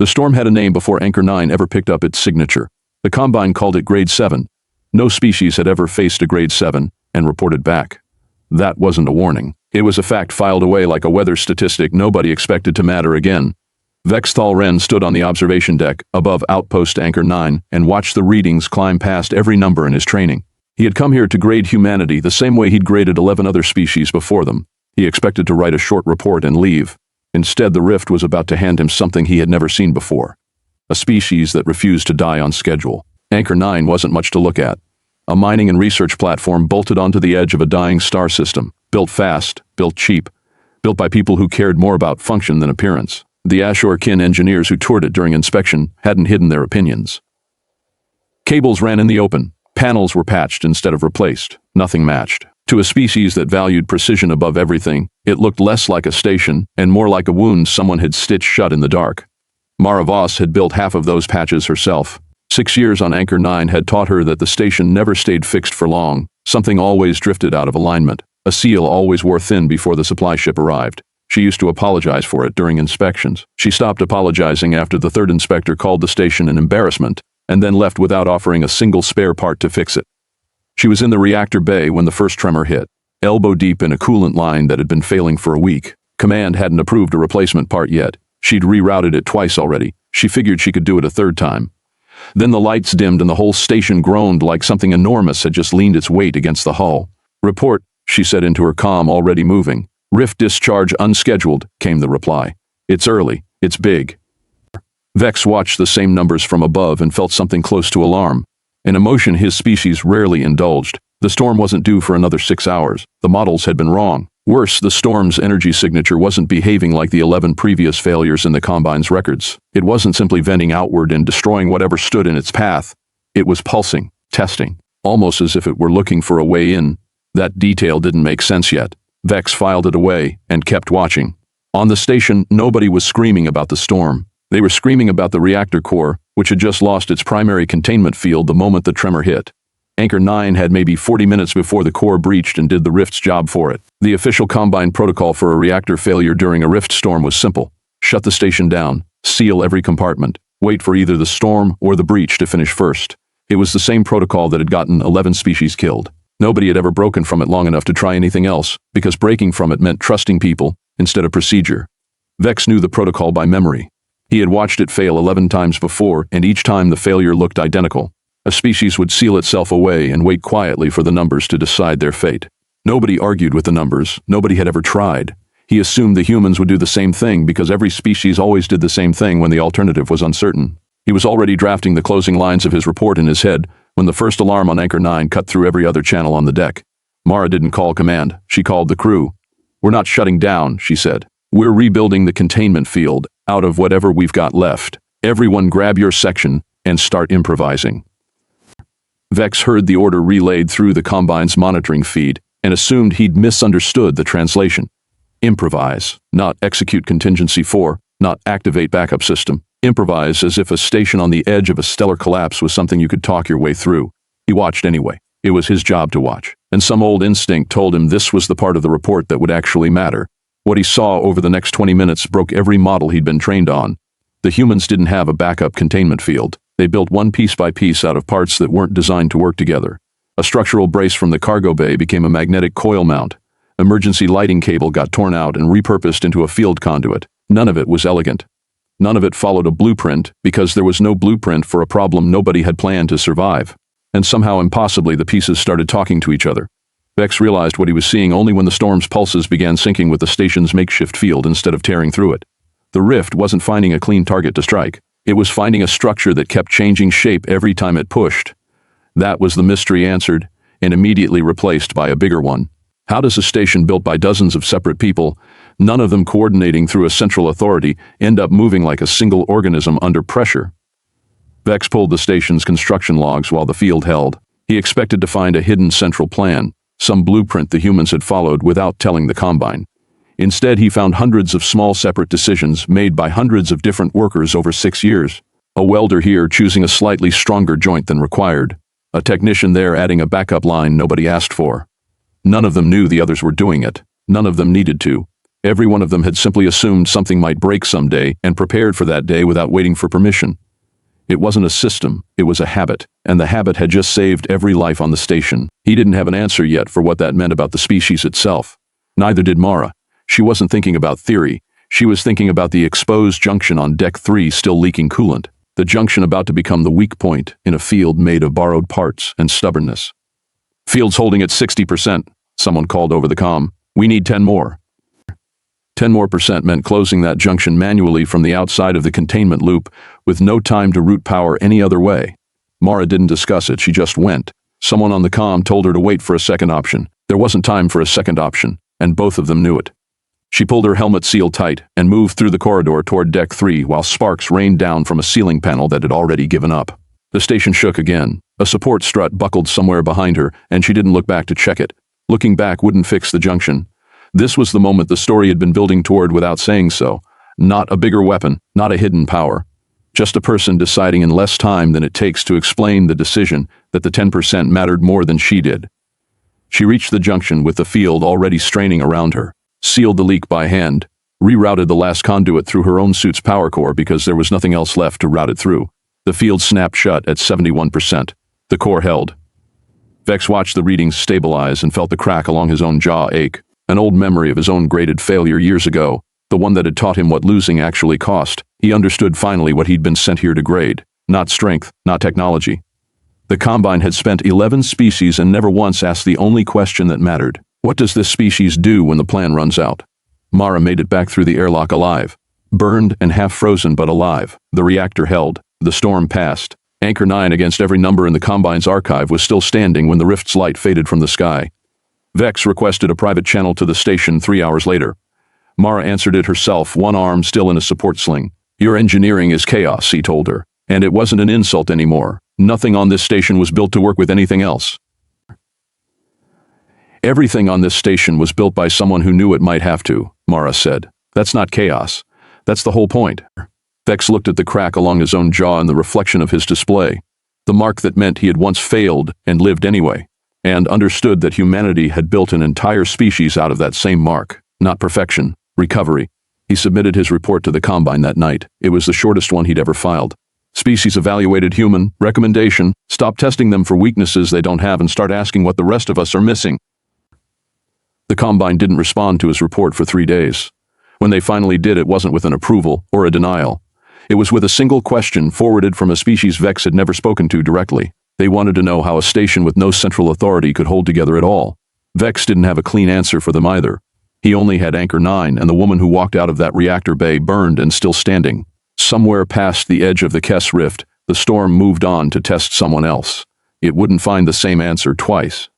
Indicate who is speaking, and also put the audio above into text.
Speaker 1: The storm had a name before Anchor 9 ever picked up its signature. The Combine called it Grade 7. No species had ever faced a Grade 7 and reported back. That wasn't a warning. It was a fact filed away like a weather statistic nobody expected to matter again. Vexthal Wren stood on the observation deck above outpost Anchor 9 and watched the readings climb past every number in his training. He had come here to grade humanity the same way he'd graded 11 other species before them. He expected to write a short report and leave. Instead, the Rift was about to hand him something he had never seen before. A species that refused to die on schedule. Anchor 9 wasn't much to look at. A mining and research platform bolted onto the edge of a dying star system. Built fast, built cheap, built by people who cared more about function than appearance. The Ashor Kin engineers who toured it during inspection hadn't hidden their opinions. Cables ran in the open. Panels were patched instead of replaced. Nothing matched. To a species that valued precision above everything, it looked less like a station and more like a wound someone had stitched shut in the dark. Mara Voss had built half of those patches herself. 6 years on Anchor 9 had taught her that the station never stayed fixed for long. Something always drifted out of alignment. A seal always wore thin before the supply ship arrived. She used to apologize for it during inspections. She stopped apologizing after the third inspector called the station an embarrassment, and then left without offering a single spare part to fix it. She was in the reactor bay when the first tremor hit, elbow deep in a coolant line that had been failing for a week. Command hadn't approved a replacement part yet. She'd rerouted it twice already. She figured she could do it a third time. Then the lights dimmed and the whole station groaned like something enormous had just leaned its weight against the hull. "Report," she said into her comm, already moving. "Rift discharge unscheduled," came the reply. "It's early. It's big." Vex watched the same numbers from above and felt something close to alarm. An emotion his species rarely indulged. The storm wasn't due for another 6 hours. The models had been wrong. Worse, the storm's energy signature wasn't behaving like the 11 previous failures in the Combine's records. It wasn't simply venting outward and destroying whatever stood in its path. It was pulsing, testing, almost as if it were looking for a way in. That detail didn't make sense yet. Vex filed it away and kept watching. On the station, nobody was screaming about the storm. They were screaming about the reactor core, which had just lost its primary containment field the moment the tremor hit. Anchor 9 had maybe 40 minutes before the core breached and did the Rift's job for it. The official Combine protocol for a reactor failure during a Rift storm was simple. Shut the station down, seal every compartment, wait for either the storm or the breach to finish first. It was the same protocol that had gotten 11 species killed. Nobody had ever broken from it long enough to try anything else, because breaking from it meant trusting people instead of procedure. Vex knew the protocol by memory. He had watched it fail 11 times before, and each time the failure looked identical. A species would seal itself away and wait quietly for the numbers to decide their fate. Nobody argued with the numbers. Nobody had ever tried. He assumed the humans would do the same thing because every species always did the same thing when the alternative was uncertain. He was already drafting the closing lines of his report in his head when the first alarm on Anchor 9 cut through every other channel on the deck. Mara didn't call command. She called the crew. "We're not shutting down," she said. "We're rebuilding the containment field out of whatever we've got left. Everyone grab your section and start improvising." Vex heard the order relayed through the Combine's monitoring feed and assumed he'd misunderstood the translation. Improvise, not execute contingency 4, not activate backup system. Improvise, as if a station on the edge of a stellar collapse was something you could talk your way through. He watched anyway. It was his job to watch. And some old instinct told him this was the part of the report that would actually matter. What he saw over the next 20 minutes broke every model he'd been trained on. The humans didn't have a backup containment field. They built one piece by piece out of parts that weren't designed to work together. A structural brace from the cargo bay became a magnetic coil mount. Emergency lighting cable got torn out and repurposed into a field conduit. None of it was elegant. None of it followed a blueprint because there was no blueprint for a problem nobody had planned to survive. And somehow impossibly the pieces started talking to each other. Vex realized what he was seeing only when the storm's pulses began syncing with the station's makeshift field instead of tearing through it. The Rift wasn't finding a clean target to strike. It was finding a structure that kept changing shape every time it pushed. That was the mystery answered, and immediately replaced by a bigger one. How does a station built by dozens of separate people, none of them coordinating through a central authority, end up moving like a single organism under pressure? Vex pulled the station's construction logs while the field held. He expected to find a hidden central plan, some blueprint the humans had followed without telling the Combine. Instead, he found hundreds of small separate decisions made by hundreds of different workers over 6 years. A welder here choosing a slightly stronger joint than required. A technician there adding a backup line nobody asked for. None of them knew the others were doing it. None of them needed to. Every one of them had simply assumed something might break someday and prepared for that day without waiting for permission. It wasn't a system, it was a habit, and the habit had just saved every life on the station. He didn't have an answer yet for what that meant about the species itself. Neither did Mara. She wasn't thinking about theory. She was thinking about the exposed junction on Deck 3 still leaking coolant, the junction about to become the weak point in a field made of borrowed parts and stubbornness. "Field's holding at 60%, someone called over the comm. "We need 10 more. 10 more percent meant closing that junction manually from the outside of the containment loop with no time to route power any other way. Mara didn't discuss it, she just went. Someone on the comm told her to wait for a second option. There wasn't time for a second option, and both of them knew it. She pulled her helmet seal tight and moved through the corridor toward Deck 3 while sparks rained down from a ceiling panel that had already given up. The station shook again. A support strut buckled somewhere behind her, and she didn't look back to check it. Looking back wouldn't fix the junction. This was the moment the story had been building toward without saying so. Not a bigger weapon, not a hidden power. Just a person deciding in less time than it takes to explain the decision that the 10% mattered more than she did. She reached the junction with the field already straining around her, sealed the leak by hand, rerouted the last conduit through her own suit's power core because there was nothing else left to route it through. The field snapped shut at 71%. The core held. Vex watched the readings stabilize and felt the crack along his own jaw ache. An old memory of his own graded failure years ago, the one that had taught him what losing actually cost. He understood finally what he'd been sent here to grade. Not strength, not technology. The Combine had spent 11 species and never once asked the only question that mattered. What does this species do when the plan runs out? Mara made it back through the airlock alive. Burned and half frozen but alive. The reactor held. The storm passed. Anchor 9 against every number in the Combine's archive was still standing when the rift's light faded from the sky. Vex requested a private channel to the station 3 hours later. Mara answered it herself, one arm still in a support sling. "Your engineering is chaos," he told her. And it wasn't an insult anymore. Nothing on this station was built to work with anything else. "Everything on this station was built by someone who knew it might have to," Mara said. "That's not chaos. That's the whole point." Vex looked at the crack along his own jaw and the reflection of his display. The mark that meant he had once failed and lived anyway. And understood that humanity had built an entire species out of that same mark. Not perfection, recovery. He submitted his report to the Combine that night. It was the shortest one he'd ever filed. Species evaluated human, recommendation, stop testing them for weaknesses they don't have and start asking what the rest of us are missing. The Combine didn't respond to his report for 3 days. When they finally did, it wasn't with an approval or a denial. It was with a single question forwarded from a species Vex had never spoken to directly. They wanted to know how a station with no central authority could hold together at all. Vex didn't have a clean answer for them either. He only had Anchor 9 and the woman who walked out of that reactor bay burned and still standing. Somewhere past the edge of the Kess rift, the storm moved on to test someone else. It wouldn't find the same answer twice.